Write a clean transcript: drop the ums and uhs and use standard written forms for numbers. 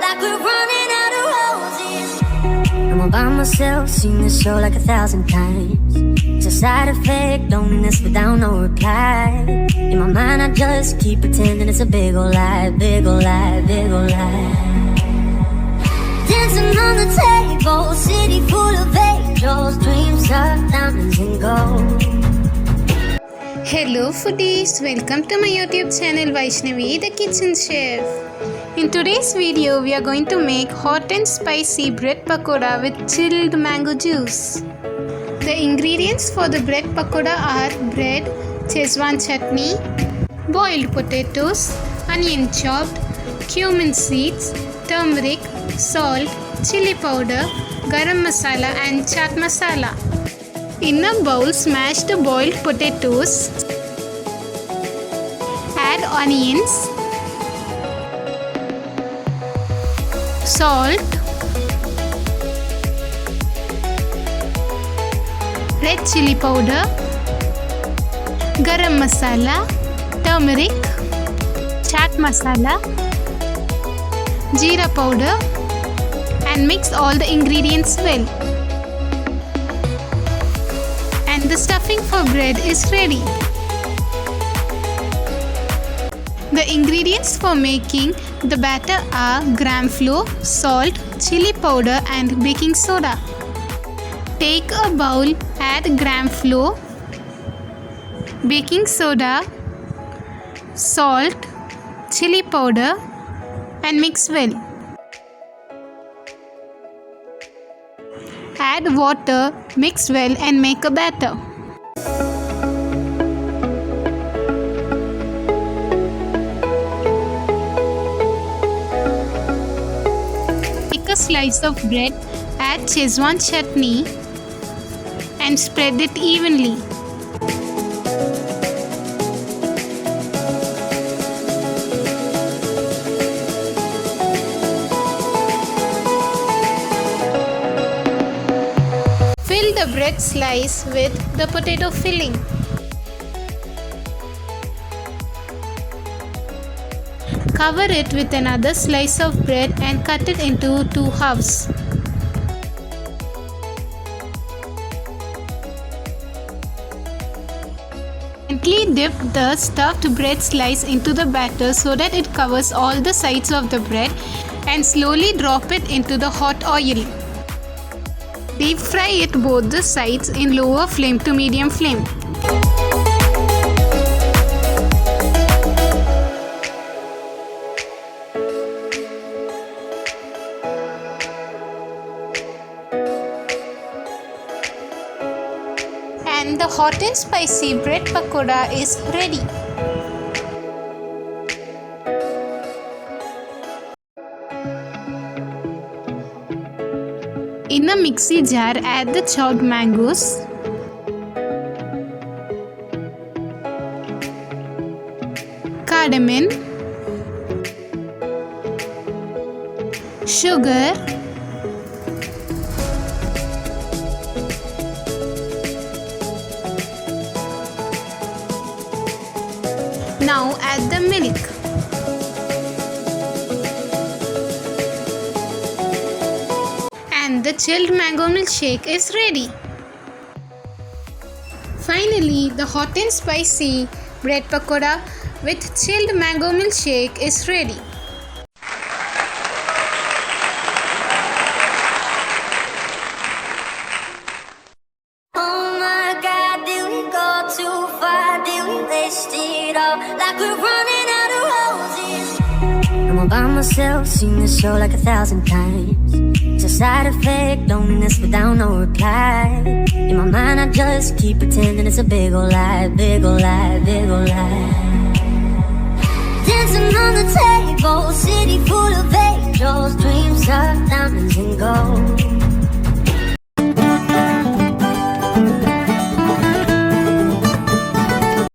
like we're running out of roses. I'm all by myself, seen this show like 1,000 times. It's a side effect, loneliness without no reply. In my mind I just keep pretending it's a big ol' lie, big ol' lie, big ol' lie. Dancing on the table, city full of angels, dreams of diamonds and gold. Hello foodies, welcome to my YouTube channel Vaishnavi the Kitchen Chef. In today's video, we are going to make hot and spicy bread pakoda with chilled mango juice. The ingredients for the bread pakoda are bread, Szechuan chutney, boiled potatoes, onion chopped, cumin seeds, turmeric, salt, chili powder, garam masala and chaat masala. In a bowl, smash the boiled potatoes, add onions, salt, red chili powder, garam masala, turmeric, chaat masala, jeera powder and mix all the ingredients well. And the stuffing for bread is ready. The ingredients for making the batter are gram flour, salt, chili powder and baking soda. Take a bowl, add gram flour, baking soda, salt, chili powder and mix well. Add water, mix well and make a batter. Take a slice of bread, add Szechuan chutney and spread it evenly. Fill the bread slice with the potato filling. Cover it with another slice of bread and cut it into 2 halves. Gently dip the stuffed bread slice into the batter so that it covers all the sides of the bread and slowly drop it into the hot oil. Deep fry it both the sides in lower flame to medium flame. And the hot and spicy bread pakoda is ready. In a mixie jar, add the chopped mangoes, cardamom, sugar, now add the milk. And the chilled mango milkshake is ready. Finally, the hot and spicy bread pakoda with chilled mango milkshake is ready. Oh my God, did we go too far? Did we waste it all? Like we're running out of roses. I'm all by myself, seen this show like 1,000 times. It's a side effect, loneliness without no reply. In my mind I just keep pretending it's a big ol' lie, big ol' lie, big ol' lie. Dancing on the table, city full of angels, dreams of diamonds and gold.